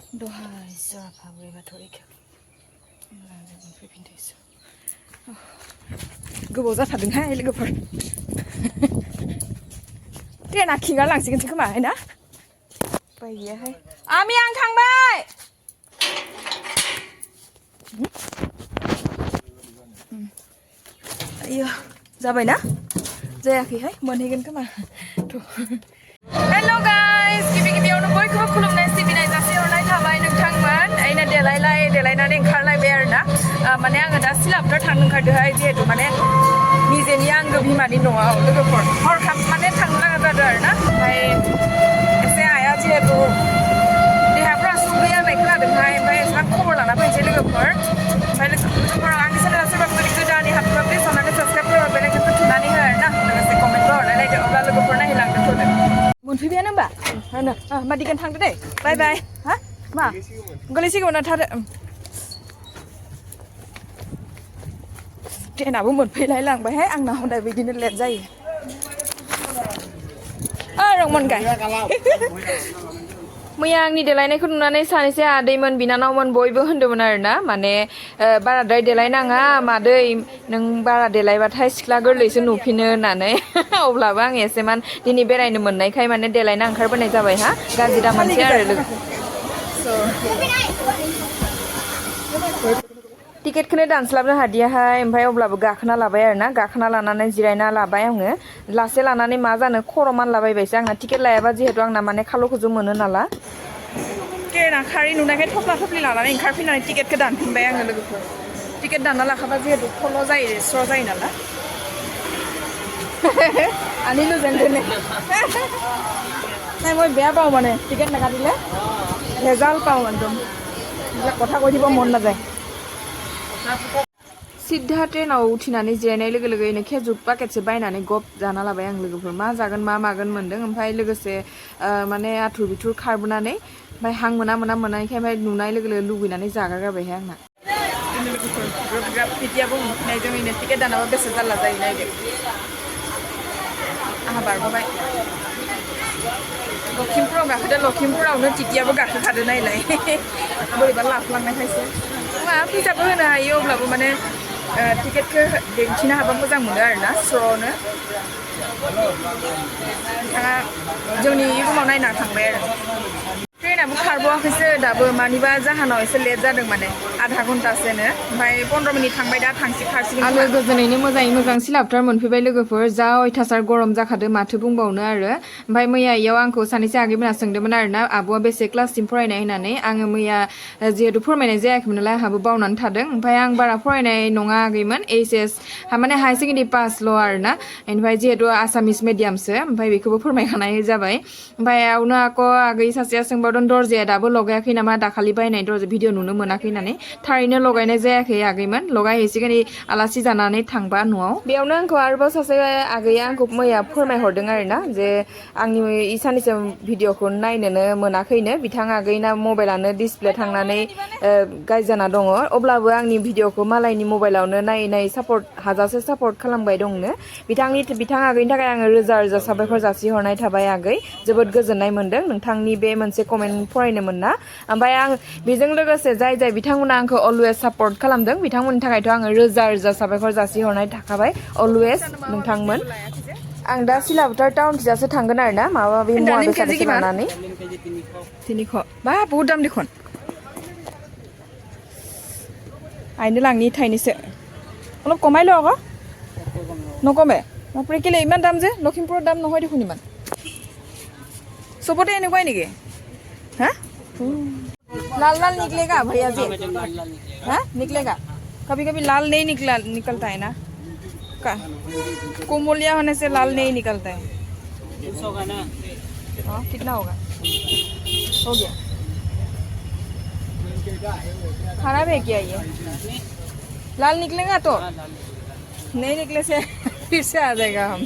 दहाय जाफा बोरैबाथ' फैफिनदोंसो गोबाव जाथारदोंहाय लोगोफोर ट्रेना खिंगारलांसिगोनसो खोमा ना बाय गैयाहाय आमि आं थांबाय आयो जाबायना जायाखैहाय मोनहैगोन खोमा हेल' गाइस गिबियावनो बयखौबो खुलुमनाय सिबिनाय जासिहरनाय थाबाय नोंथांमोन आइना देलायनानै ओंखारलायबाय आरोना माने आङो दा सिलाफोराव थांनो ओंखारदोंहाय जिहेतु माने निजेनि आंगो बिमानि न'आव लोगोफोर हरखाब माने थांनो लागा जादों आरोना ओमफ्राय एसे आइया जिहेतु देहाफ्रा सुगैया होननाय खोनादोंहाय ओमफ्राय एसेबां खबर लाना फैनोसै लोगोफोर ओमफ्राय लोगोफोर आंनि चेनेला सोरबा जुदि गोदानै हाबोबा प्लिज अननानै साबस्क्राइब खालामबा बेलाइकनखौ थुनानै हो आरोना लोगोसे कमेन्टबो हरलायलायदो अब्ला लोगोफोर नायहैलांदो थ'दो मोनफैबायानो होमबा होमबा दिगोन थांदो दे बाय बाय हा मा गोलैसिगौमोन थादो ट्रेनाबो मोनफैलाय लांबायहाय आंना हदाय बिदिनो लेट जायो रंमनगाय मैया आंनि देलायनायखौ नुनानै सानैसो आदैमोन बिनानावमोन बयबो होनदोंमोन आरोना माने बाराद्राय देलायनाङा मादै नों बारा देलायबाथाय सिख्ला गोरलैसो नुफिनो होननानै अब्लाबो आं एसेमान दिनै बेरायनो मोननायखाय माने देलायना ओंखारबोनाय जाबाय हा गाज्रि दा मोनसे आरो टिकेटखौनो दानस्लाबनो हादियाहाय ओमफ्राय अब्लाबो गाखोना लाबाय आरोना गाखोना लानानै जिरायना लाबाय आङो लासै लानानै मा जानो खर' मानलाबायबायसो आंना टिकेट लायाबा जिहेतु आंना माने खाल' खुजु मोनो नाला ट्रेना खारै नुनायखाय थफ्ला थफ्लि लानानै ओंखारफिननानै टिकेटखौ दानफिनबाय आङो लोगोफोर टिकेट दानना लाखाबा जिहेतु खल' जायो स्र' जायो नालाय আনি লো যেন নাই মই বেয়া পাওঁ মানে টিকেট নাকাটিলে ভেজাল পাওঁ একদম কথা কৈ দিব মন নাযায় सिद्धा ट्रेनाव उठिनानै जिरायनाय लोगो लोगोनो खेजुर पाकेटसे बायनानै गप जाना लाबाय आं लोगोफोर मा जागोन मा मागोन मोन्दों ओमफ्राय लोगोसे माने आथुर बिथुर खारबोनानै ओमफ्राय हां मोनायखाय ओमफ्राय नुनाय लोगो लोगो लुगैनानै जागा गारबायहाय आंना लोगोफोर ग्रोब ग्राब बिदियाबो उनफिननायजोंनो टिकेट दानाबा बेसे जारला जायो नायदो आहा बारग'बाय लखिमपुराव गाखोदो लखिमपुरावनो टिटियाबो गाखोखादो नायलाय बोरैबा लाफ्लांनायखायसो मा फैसाबो होनो हायो अब्लाबो माने टिकेटखौ दिन्थिनो हाबा मोजां मोनो आरोना स्र'नो नोंथाङा जोंनि रुमाव नायना थांबाय आरो ट्रेनाबो खारबावाखैसो दाबो मानिबा जाहोनाव एसे लेट जादों माने आधा घन्टासोनो ओमफ्राय 15 मिनिट थांबाय दा खारसिगोन आलो गोजोनैनो मोजाङै मोजां सिलाफोर मोनफैबाय लोगोफोर जा अयथासार गरम जाखादो माथो बुंबावनो आरो ओमफ्राय मैया इयाव आंखौ सानैसो आगैमोना सोंदोंमोन आरोना आब'आ बेसे क्लाससिम फरायनाय होननानै आङो मैया जिहेतु फोरमायनाय जायाखैमोन नालाय आंहाबो बावनानै थादों ओमफ्राय आं बारा फरायनाय नङा आगैमोन HS माने हायार सेकेन्डारि पासल' आरोना ओमफ्राय जिहेतु आसामिस मिडियामसो ओमफ्राय बेखौबो फोरमायखानाय जाबाय ओमफ्राय आवनो आक' आगै सासेया सोंबावदों दर्जाया दाबो लगायाखै नामा दाखालि बायनाय दर्जा भिडिअ नुनो मोनाखै होननानै थारैनो लगायनाय जायाखै आगैमोन लगायहैसिगोन आलासि जानानै थांबा न'आव बेयावनो आंखौ आरोबाव सासे आगैया आंखौ मैया फोरमायहरदों आरोना जे आंनि सानैसो भिडिअखौ नायनोनो मोनाखैनो बिथां आगैना मबाइलानो डिसप्ले थांनानै गाज्रि जाना दङ अब्लाबो आंनि भिडिअखौ मालायनि मबाइलावनो नायै सापर्ट हाजासे सापर्ट खालामबाय दंनो बिथां आगैनि थाखाय आङो रोजा रोजा साबायखर जासिहरनाय थाबाय आगै जोबोद गोजोननाय मोन्दों नोंथांनि बे मोनसे कमेन्ट फरायनो मोनना ओमफ्राय आं बेजों लोगोसे जाय बिथांमोना आंखौ अलवेज सापर्ट खालामदों बिथांमोननि थाखायथ' आङो रोजा रोजा साबायखर जासिहरनाय थाखाबाय अलवेज नोंथांमोन आं दा सिलाबुथार टाउनथिजासो थांगोन आरो ना माबा माबि मुवा बेसाद एसे लानानै 300 बा बहुत दाम देखुन आइनो लांनि थाइनैसो অলপ কমাই ল আকৌ নকমে বাপৰে কেলে ইমান দাম যে লখিমপুৰৰ দাম নহয় দেখোন ইমান চবতে এনেকুৱাই নেকি হা लाल लाल निकलेगा भैया जी हाँ निकलेगा कभी कभी लाल नहीं निकलता है ना कोमलिया होने से लाल नहीं निकलता है हाँ कितना होगा हो गया खराब है क्या ये लाल निकलेगा तो नहीं निकले से फिर से आ जाएगा हम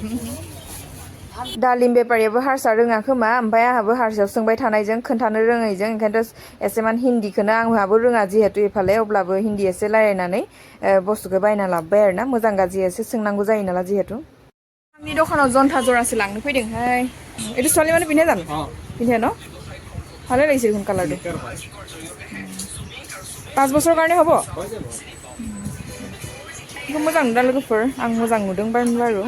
दालिम बेपारियाबो हारसा रोङा खोमा ओमफ्राय आंहाबो हारसायाव सोंबाय थानायजों खोन्थानो रोङैजों ओंखायनोथ' एसेमान हिन्दीखौनो आंहाबो रोङा जिहेतु एफाले अब्लाबो हिन्दी एसे रायलायनानै बुस्थुखौ बायना लाबोबाय आरोना मोजां गाज्रि एसे सोंनांगौ जायो नालाय जिहेतु आंनि दखानाव जन्था जरासे लांनो फैदोंहाय एटु ছোৱালী মানে পিন্ধে জানো পিন্ধে ন ভালে লাগিছে দেখোন কালাৰটো 5 বছৰৰ কাৰণে হ'ব मोजां नुदों लोगोफोर आं मोजां नुदों बारू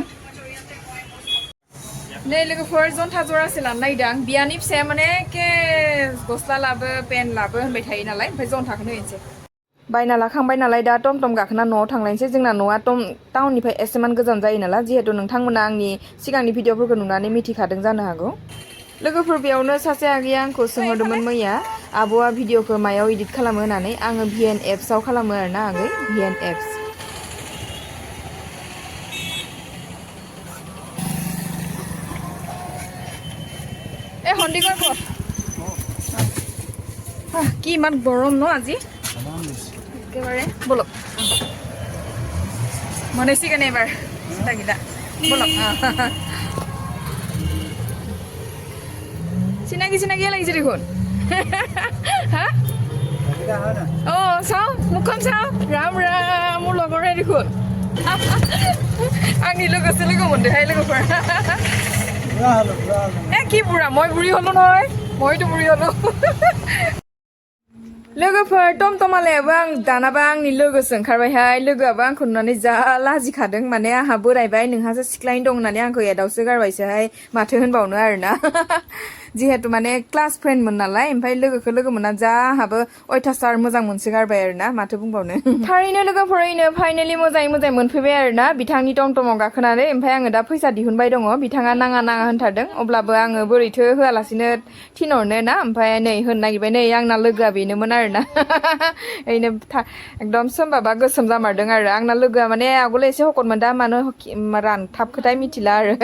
नै लोगोफोर जन्था जरासे लानो नागिरदों आं बियानि फिसाया माने के गस्ला लाबो पेन लाबो होनबाय थायो नालाय ओमफ्राय जन्थाखौनो होनोसै बायना लाखांबाय नालाय दा टमटम गाखोना न'आव थांलायनोसै जोंना न'आ टाउननिफ्राय एसेमान गोजान जायो नालाय जिहेतु नोंथांमोना आंनि सिगांनि भिडिअफोरखौ नुनानै मिथिखादों जानो हागौ लोगोफोर बेयावनो सासे आगैया आंखौ सोंहरदोंमोन मैया आब'आ भिडिअखौ मायाव एडिट खालामो होननानै आङो VN एप्सआव खालामो आरोना आगै VN एप्स সন্ধিকৰ ক'ত কি ইমান গৰম ন আজি একেবাৰে বলক মনেছি কেনে এবাৰ চিন্তাকেইটা বলক চিনাকি লাগিছে দেখোন হা অঁ চাওঁ মুখখন চাওঁ ৰাম মোৰ লগৰে দেখোন आंनि लोगोसे लोगो मोनदोंहाय लोगोफोर কি বুঢ়া মই বুঢ়ী হলো নহয় মইতো বুঢ়ী হলো लोगोफोर टमटमालायाबो आं दानाबा आंनि लोगोसो ओंखारबायहाय लोगोआबो आंखौ नुनानै जा लाजिखादों माने आंहा बोरायबाय नोंहासो सिख्लायैनो दं होननानै आंखौ एदावसो गारबायसोहाय माथो होनबावनो आरोना जिहेतु माने क्लास फ्रेन्डमोन नालाय ओमफ्राय लोगोखौ लोगो मोनना जा आंहाबो अयथासार मोजां मोनसोगारबाय आरोना माथो बुंबावनो थारैनो लोगोफोरैनो फाइनेलि मोजाङै मोनफैबाय आरोना बिथांनि टमटमाव गाखोनानै ओमफ्राय आङो दा फैसा दिहुनबाय दङ बिथाङा नाङा होनथारदों अब्लाबो आङो बोरैथो होआलासिनो थिनहरनो ना ओमफ्राय नै होनो नागिरबाय नै आंना लोगोआ बेनोमोन आरोना ओरैनो एकदम सोमबाबा गोसोम जामारदों आरो आंना लोगोआ माने आगोल एसे हकटमोन दा मानो रानथाबखोथाय मिथिला आरो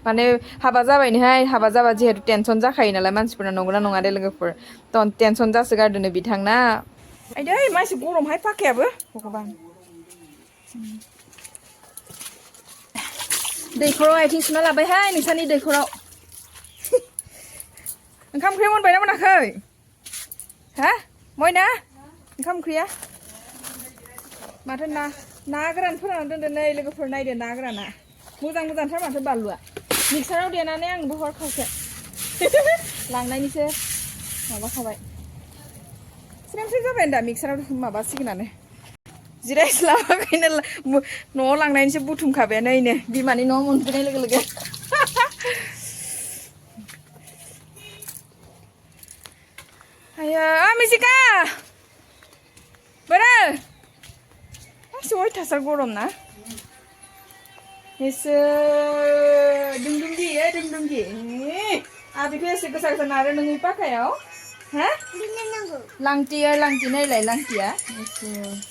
माने हाबा जाबायनोहाय हाबा जाबा जिहेतु टेनसन जाखायो नालाय मानसिफोरना नंगौना नङा दे लोगोफोर टेनसन जासोगारदोंनो बिथांना आइदै मानसि गरमहाय फाखायाबो भगबान दैखराव आथिं सुना लाबायहाय नोंसानि दैखराव ओंखाम ओंख्रि मोनबायना मोनाखै हा मयना ओंखाम ओंख्रिया माथो ना गोरान फोरानना दोनदो नै लोगोफोर नायदो ना गोराना मोजांथार माथो बानलुआ मिक्साराव देनानै आंबो हरखावसो लांनायनिसो माबाखाबाय स्रेमस्रेम जाबाय दा मिक्साराव माबासिगोनानो जिरायस्लाबाखैनो न'आव लांनायनिसो बुथुमखाबायानो ओइनो बिमानि न'आव मोनफैनाय लोगो लोगो आया मिजिका बोरो एसे अयथासार गरम ना एसे दुंदुंगि आबिखौ एसे गोसा नारो नोंनि पाखायाव हा लांथि नायलाय लांथिया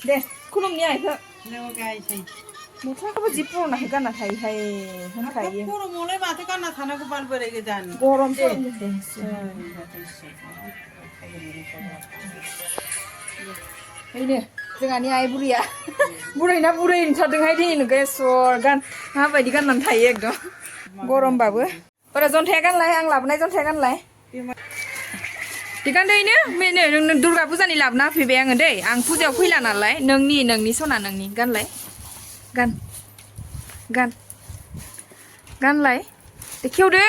दे खुलुमनि आइखौ मेख्लाखौबो जि पुरनाखौ गानना थायोहाय होनखायो गरमावलाय माथो गानना थानांगौ बाल बोराय गोदान गरम दे ओइनो जोंहानि आइ बुरैया बुरैना बुरै ओंखारदोंहाय दिनै नुगो सर माबायदि गाननानै थायो एकदम गरमबाबो बारा जन्थाया गानलाय आं लाबोनाय जन्थाया गानलाय गानदोयनो नों दुर्गा फुजानि लाबोना होफैबाय आङो दै आं फुजायाव फैला नालाय नोंनि सना नोंनि गानलाय गानलाय खेवदो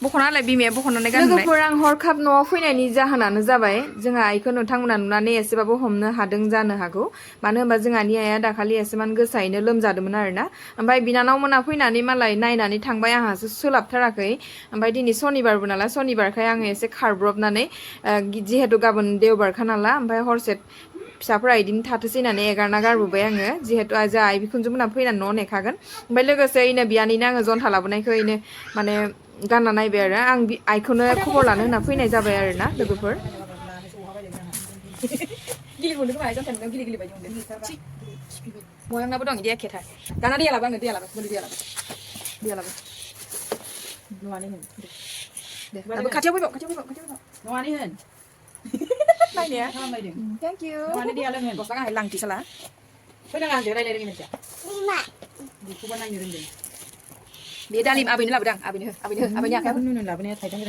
बख'नालाय बिमाया बख'नानै गानलाय लोगोफोर आं हरखाब न'आव फैनायनि जाहोनानो जाबाय जोंहा आइखौ नोंथांमोना नुनानै एसेबाबो हमनो हादों जानो हागौ मानो होनबा जोंहानि आइया दाखालि एसेमान गोसायैनो लोमजादोंमोन आरोना ओमफ्राय बिनानाव मोना फैनानै मालाय नायनानै थांबाय आंहासो सोलाबथाराखै ओमफ्राय दिनै सनिबारबो नालाय सनिबारखाय आङो एसे खारब्रबनानै जिहेतु गाबोन देवबारखा नालाय ओमफ्राय हरसे फिसाफोरा इदिनो थाथोसै होननानै एगारना गारबोबाय आङो जिहेतु जोंहा आइ बिखुनजोमोना फैनानै न'आव नेखागोन ओमफ्राय लोगोसे इनो बियानैनो आङो जन्था लाबोनायखौ इनो माने गानना नायबाय आरो आं आइखौनो खबर लानो होनना फैनाय जाबाय आरोना लोगोफोर बयनाबो दं इदि एखेथार दाना दैया लाबो आङो दैया लाबो खाथियाव फैबाव नङानि होन नायनाया थेंक इउ नङानि दैया लोङो गस्ला गाननाय लांथि साला फैनाङा आंजों रायलाय रोङि मानसिया बेखौबा नायनो रोंदों बे दालिम आबैनो लाबोदां आबैनो आबैनि आखायाव नुनो लाबोनाया थाइथां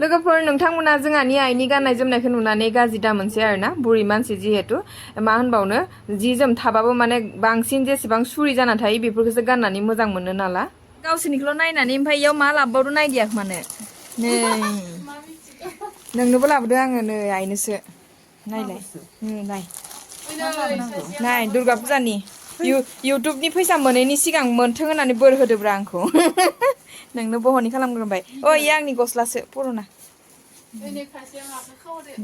लोगोफोर नोंथांमोना जोंहानि आइनि गाननाय जोमनायखौ नुनानै गाज्रि दा मोनसे आरोना बुरि मानसि जिहेतु मा होनबावनो जि जोम थाबाबो माने बांसिन जेसेबां सुरि जाना थायो बेफोरखौसो गाननानै मोजां मोनो नाला गावसोरनिखौल' नायनानै ओमफ्राय इयाव मा लाबोबावदो नायदियाखै माने नै नोंनोबो लाबोदों आङो नै आइनोसो नायलाय नाय नाय दुर्गा फुजानि इउटुबनि फैसा मोनैनि सिगां मोन्थों होननानै बोर होदोब्रा आंखौ नोंनो बहननि खालामग्रोबाय अ इयो आंनि गस्लासो पुरना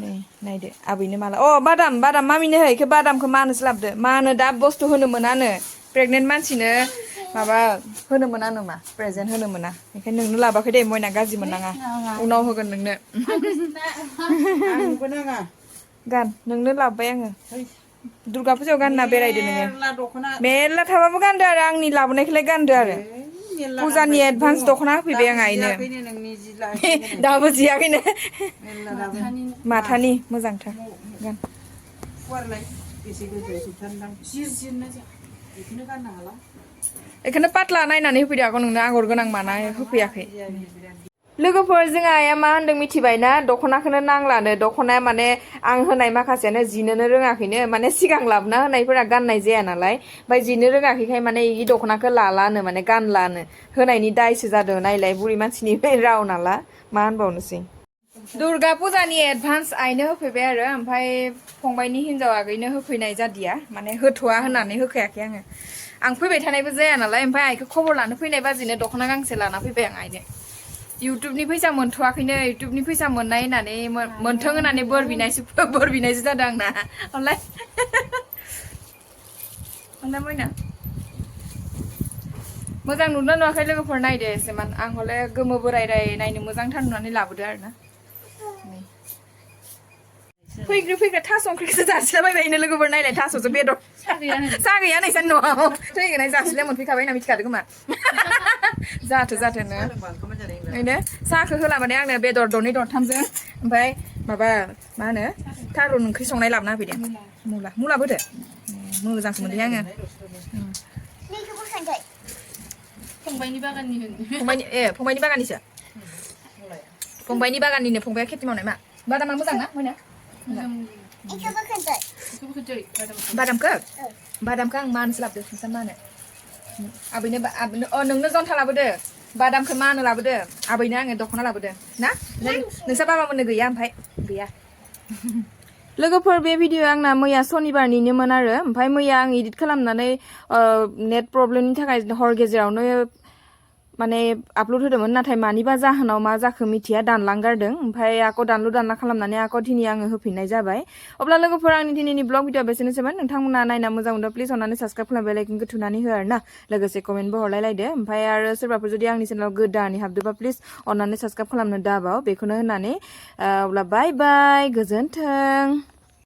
नै नायदो आबैनो माला अ बादाम बादाम मामिनो हो इखो बादामखौ मानोसो लाबोदो मानो दा बुस्थु होनो मोनानो प्रेगनेन्ट मानसिनो माबा होनो मोनानो मा प्रेजेन्ट होनो मोना बेखायनो नोंनो लाबाखै दे मयना गाज्रि मोननाङा उनाव होगोन नोंनो आंनोबो नाङा गान नोंनो लाबोबाय आङो दुर्गा फुजायाव गानना बेरायदो नोङो मेरला दख'ना मेरला थाबाबो गानदो आरो आंनि लाबोनायखौलाय गानदो आरो मेरला फुजानि गानबाय एडभान्स दङ। दख'ना होफैबाय आं आइनो जियाखैनो नोंनि जि लाखिगोन दाबो जियाखैनो मेरला दाबो माथानि मोजांथार गान फुवारलाय बेसे गोजौ जोबथारदां जिरना जा बेखौनो गाननो हाला बेखौनो पातला नायनानै होफैदो आगौ नोंनो आगर गोनां माना होफैयाखै लोगोफोर जोंहा आइया मा होनदों मिथिबाय ना दख'नाखौनो नांलानो दख'नाया माने आं होनाय माखासेयानो जिनोनो रोङाखैनो माने सिगां लाबोना होनायफोरा गाननाय जाया नालाय ओमफ्राय जिनो रोङाखैखाय माने इ दख'नाखौ लालानो माने गानलानो होनायनि दायसो जादों नायलाय बुरि मानसिनि राव नाला मा होनबावनोसै दुर्गा फुजानि एडभान्स आइनो होफैबाय आरो ओमफ्राय फंबायनि हिनजाव आगैनो होफैनाय जादिया माने होथ'वा होननानै होखायाखै आङो आं फैबाय थानायबो जाया नालाय ओमफ्राय आइखौ खबर लानो फैनाय बाजिनो दख'ना गांसे लाना फैबाय आं आइनो इउटुबनि फैसा मोनथ'वाखैनो इउटुबनि फैसा मोननाय होननानै मोनथों होननानै बोर बिनायसो जादों आंना अनलाय अनलाय मयना मोजां नुदों नुवाखै लोगोफोर नायदो एसेमान आं हले गोमो बोराय नायनो मोजांथार नुनानै लाबोदो आरो ना फैग्रा थास ओंख्रिखौसो जासिलाबायबायनो लोगोफोर नायलाय थास'सो बेदर सा गैया नैसान न'आव फैगोनाय जासिलाय मोनफैखाबाय होनना मिथिखादों खोमा जाथोनो ओरैनो साहाखौ होलाबानै आंनो बेदर दरनै दरथामजों ओमफ्राय माबा मा होनो थारुन ओंख्रि संनाय लाबोना होफैदों मुला बोदो मोजांसो मोनदों आङो फंबायनि बागाननिसो फंबायनि बागाननिनो फंबाया खेथि मावनाय मा बादामा मोजां ना मोना बादामखौ आं मानोसो लाबोदो नोंसा मानो आबैनो नोंनो जन्था लाबोदो बादामखौ मानो लाबोदो आबैनो आङो दख'ना लाबोदो ना नोंसा बाबा मोननो गैया ओमफ्राय गैया लोगोफोर बे भिडिअ आंना मैया सनिबारनिनोमोन आरो ओमफ्राय मैया आं एडिट खालामनानै नेट प्रब्लेमनि थाखाय हर गेजेरावनो माने आपल'ड होदोंमोन नाथाय मानिबा जाहोनाव मा जाखो मिथिया दानलांगारदों ओमफ्राय आक' दानलु दानला खालामनानै आक' दिनै आङो होफिननाय जाबाय अब्ला लोगोफोर आंनि दिनैनि ब्लग भिडिअ बेसेनोसैमोन नोंथांमोना नायना मोजां मोनदों प्लिज अननानै साबस्क्राइब खालाम बेल आइकनखौ थुनानै हो आरो ना लोगोसे कमेन्टबो हरलायलायदो ओमफ्राय आरो सोरबाफोर जुदि आंनि चेनेलाव गोदानै हाबदोंबा प्लिज अननानै साबस्क्राइब खालामनो दाबाव बेखौनो होननानै अब्ला बाय बाय गोजोन्थों